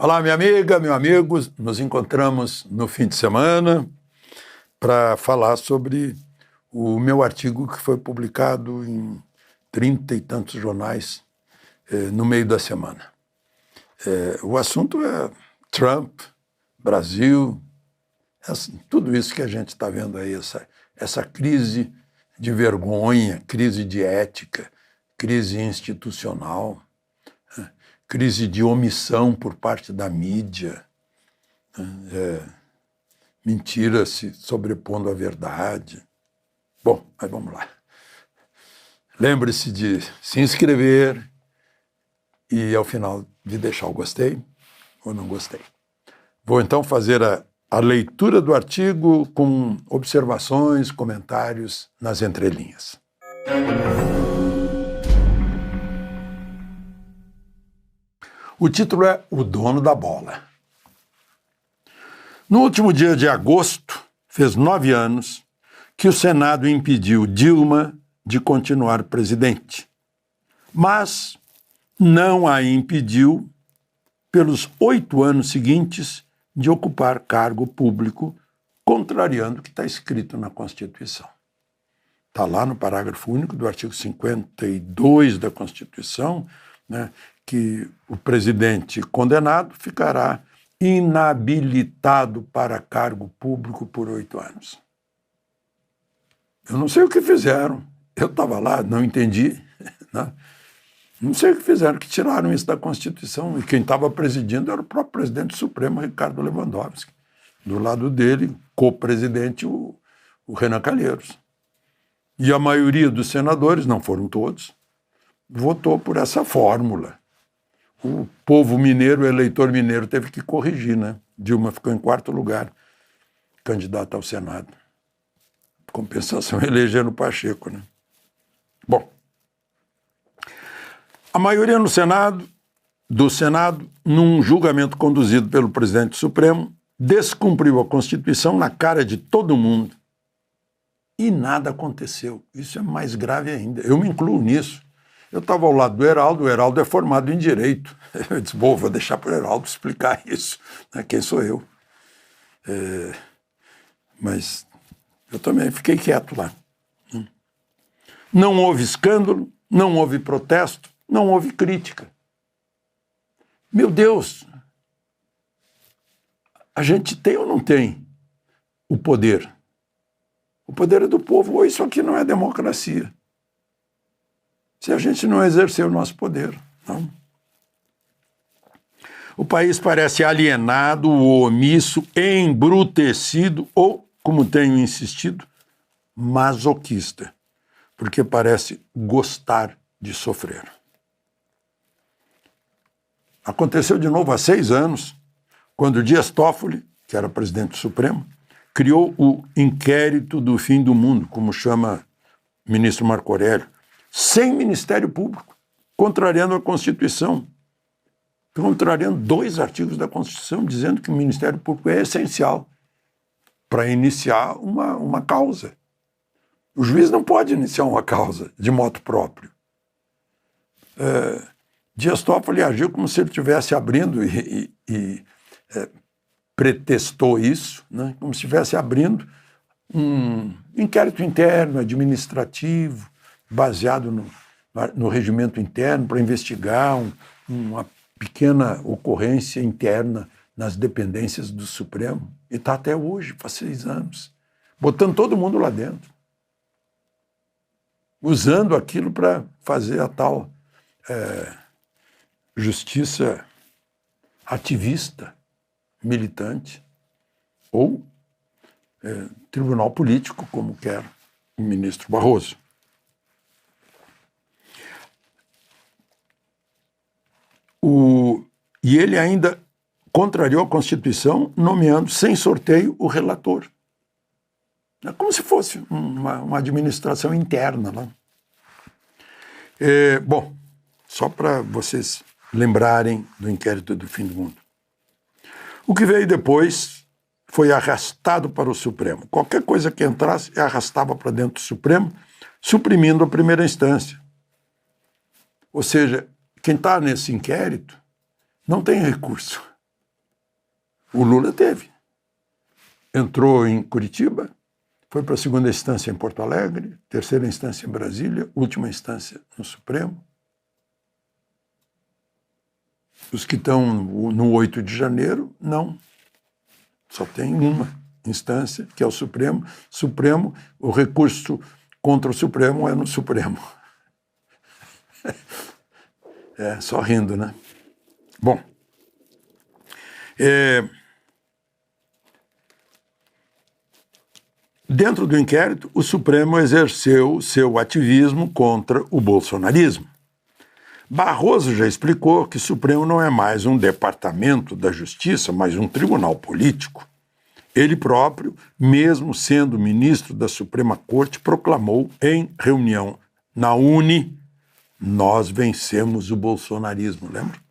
Olá, minha amiga, meu amigo, nos encontramos no fim de semana para falar sobre o meu artigo que foi publicado em 30 e tantos jornais no meio da semana. O assunto é Trump, Brasil, tudo isso que a gente está vendo aí, essa crise de vergonha, crise de ética, crise institucional, crise de omissão por parte da mídia, mentira se sobrepondo à verdade. Bom, mas vamos lá. Lembre-se de se inscrever e, ao final, de deixar o gostei ou não gostei. Vou, então, fazer a leitura do artigo com observações, comentários nas entrelinhas. O título é O Dono da Bola. No último dia de agosto, fez 9 anos, que o Senado impediu Dilma de continuar presidente, mas não a impediu, pelos 8 anos seguintes, de ocupar cargo público, contrariando o que está escrito na Constituição. Está lá no parágrafo único do artigo 52 da Constituição, né, que o presidente condenado ficará inabilitado para cargo público por 8 anos. Eu não sei o que fizeram. Eu estava lá, não entendi. Né? Não sei o que fizeram, que tiraram isso da Constituição. E quem estava presidindo era o próprio presidente Supremo, Ricardo Lewandowski. Do lado dele, co-presidente, o Renan Calheiros. E a maioria dos senadores, não foram todos, votou por essa fórmula. O povo mineiro, o eleitor mineiro, teve que corrigir, né? Dilma ficou em 4º lugar, candidata ao Senado. Compensação, elegendo Pacheco, né? Bom, a maioria no Senado, num julgamento conduzido pelo presidente Supremo, descumpriu a Constituição na cara de todo mundo. E nada aconteceu. Isso é mais grave ainda. Eu me incluo nisso. Eu estava ao lado do Heraldo, o Heraldo é formado em Direito. Eu disse, bom, vou deixar para o Heraldo explicar isso. Né? Quem sou eu? Mas eu também fiquei quieto lá. Não houve escândalo, não houve protesto, não houve crítica. Meu Deus! A gente tem ou não tem o poder? O poder é do povo, ou isso aqui não é democracia. Se a gente não exercer o nosso poder, não. O país parece alienado, omisso, embrutecido ou, como tenho insistido, masoquista, porque parece gostar de sofrer. Aconteceu de novo há 6 anos, quando Dias Toffoli, que era presidente do Supremo, criou o inquérito do fim do mundo, como chama o ministro Marco Aurélio, sem Ministério Público, contrariando a Constituição, contrariando 2 artigos da Constituição, dizendo que o Ministério Público é essencial para iniciar uma causa. O juiz não pode iniciar uma causa de motu próprio. Dias Toffoli agiu como se ele estivesse abrindo e pretextou isso, né? Como se estivesse abrindo um inquérito interno, administrativo, baseado no regimento interno, para investigar uma pequena ocorrência interna nas dependências do Supremo. E está até hoje, faz 6 anos, botando todo mundo lá dentro, usando aquilo para fazer a tal justiça ativista, militante, ou tribunal político, como quer o ministro Barroso. E ele ainda contrariou a Constituição, nomeando sem sorteio o relator. É como se fosse uma administração interna. Né? Bom, só para vocês lembrarem do inquérito do fim do mundo. O que veio depois foi arrastado para o Supremo. Qualquer coisa que entrasse, arrastava para dentro do Supremo, suprimindo a primeira instância. Ou seja, quem está nesse inquérito não tem recurso. O Lula teve. Entrou em Curitiba, foi para a segunda instância em Porto Alegre, terceira instância em Brasília, última instância no Supremo. Os que estão no 8 de janeiro, não. Só tem uma instância, que é o Supremo. Supremo, o recurso contra o Supremo é no Supremo. É, só rindo, né? Bom, dentro do inquérito, o Supremo exerceu seu ativismo contra o bolsonarismo. Barroso já explicou que o Supremo não é mais um departamento da Justiça, mas um tribunal político. Ele próprio, mesmo sendo ministro da Suprema Corte, proclamou em reunião na UNE: nós vencemos o bolsonarismo, lembra?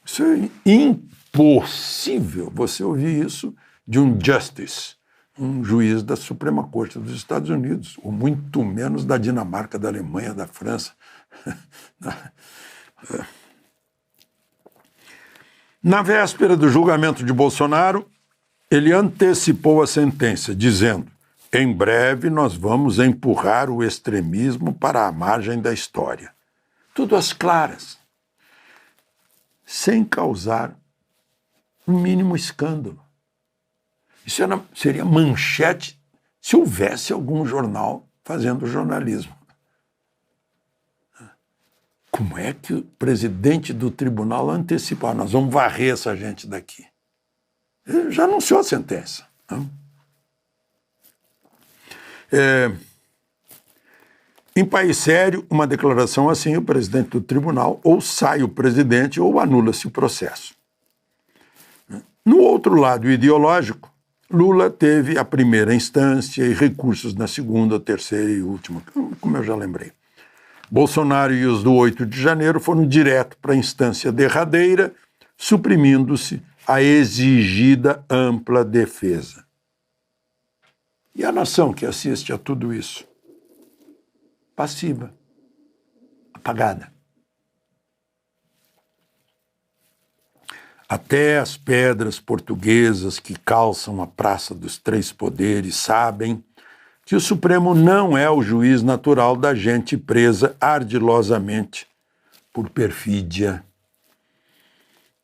Isso é impossível você ouvir isso de um justice, um juiz da Suprema Corte dos Estados Unidos, ou muito menos da Dinamarca, da Alemanha, da França. Na véspera do julgamento de Bolsonaro, ele antecipou a sentença, dizendo: em breve nós vamos empurrar o extremismo para a margem da história. Tudo às claras, sem causar o mínimo escândalo. Isso seria manchete se houvesse algum jornal fazendo jornalismo. Como é que o presidente do tribunal antecipou? Nós vamos varrer essa gente daqui. Ele já anunciou a sentença. Não? Em país sério, uma declaração assim, o presidente do tribunal ou sai o presidente ou anula-se o processo. No outro lado ideológico, Lula teve a primeira instância e recursos na segunda, terceira e última, como eu já lembrei. Bolsonaro e os do 8 de janeiro foram direto para a instância derradeira, suprimindo-se a exigida ampla defesa. E a nação que assiste a tudo isso? Passiva, apagada. Até as pedras portuguesas que calçam a Praça dos Três Poderes sabem que o Supremo não é o juiz natural da gente presa ardilosamente por perfídia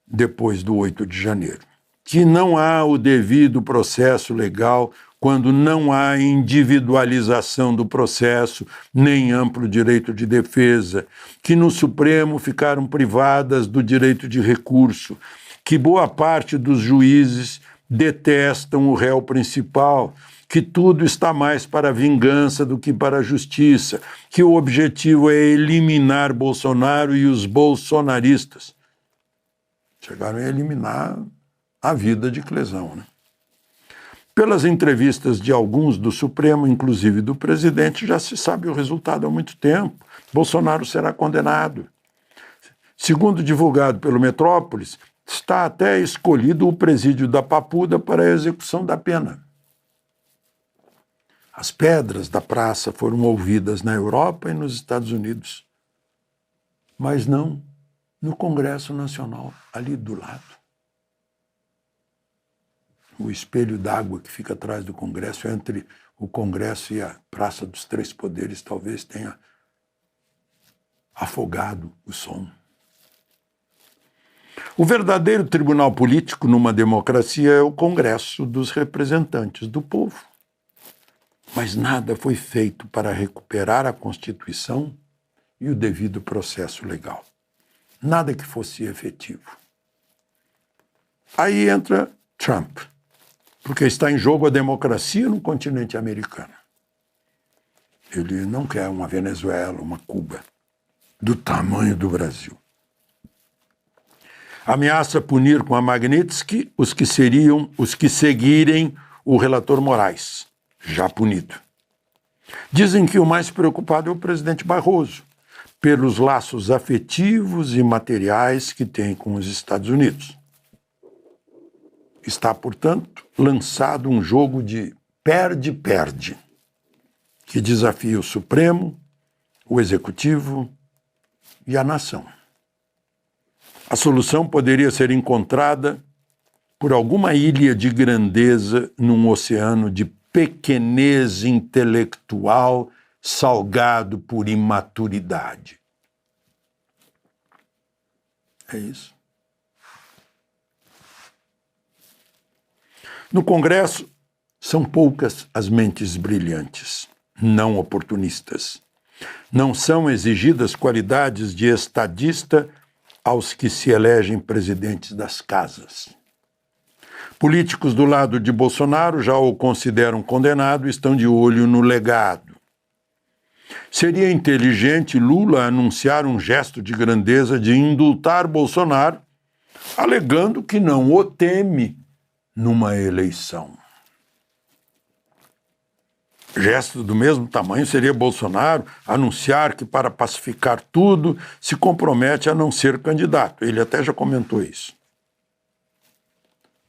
depois do 8 de janeiro. Que não há o devido processo legal quando não há individualização do processo, nem amplo direito de defesa, que no Supremo ficaram privadas do direito de recurso, que boa parte dos juízes detestam o réu principal, que tudo está mais para a vingança do que para a justiça, que o objetivo é eliminar Bolsonaro e os bolsonaristas. Chegaram a eliminar a vida de Clesão, né? Pelas entrevistas de alguns do Supremo, inclusive do presidente, já se sabe o resultado há muito tempo. Bolsonaro será condenado. Segundo divulgado pelo Metrópolis, está até escolhido o presídio da Papuda para a execução da pena. As pedras da praça foram ouvidas na Europa e nos Estados Unidos, mas não no Congresso Nacional, ali do lado. O espelho d'água que fica atrás do Congresso, entre o Congresso e a Praça dos Três Poderes, talvez tenha afogado o som. O verdadeiro tribunal político numa democracia é o Congresso dos representantes do povo. Mas nada foi feito para recuperar a Constituição e o devido processo legal. Nada que fosse efetivo. Aí entra Trump, porque está em jogo a democracia no continente americano. Ele não quer uma Venezuela, uma Cuba, do tamanho do Brasil. Ameaça punir com a Magnitsky os que seguirem o relator Moraes, já punido. Dizem que o mais preocupado é o presidente Barroso, pelos laços afetivos e materiais que tem com os Estados Unidos. Está, portanto, lançado um jogo de perde-perde, que desafia o Supremo, o Executivo e a nação. A solução poderia ser encontrada por alguma ilha de grandeza num oceano de pequenez intelectual salgado por imaturidade. É isso. No Congresso, são poucas as mentes brilhantes, não oportunistas. Não são exigidas qualidades de estadista aos que se elegem presidentes das casas. Políticos do lado de Bolsonaro já o consideram condenado e estão de olho no legado. Seria inteligente Lula anunciar um gesto de grandeza de indultar Bolsonaro, alegando que não o teme numa eleição. Gesto do mesmo tamanho seria Bolsonaro anunciar que, para pacificar tudo, se compromete a não ser candidato. Ele até já comentou isso.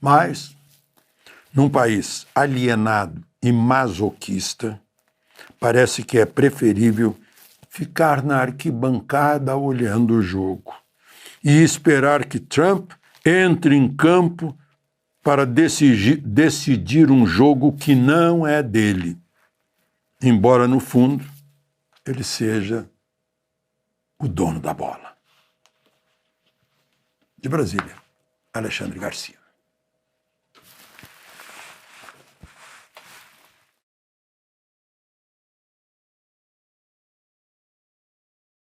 Mas, num país alienado e masoquista, parece que é preferível ficar na arquibancada olhando o jogo e esperar que Trump entre em campo para decidir um jogo que não é dele, embora, no fundo, ele seja o dono da bola. De Brasília, Alexandre Garcia.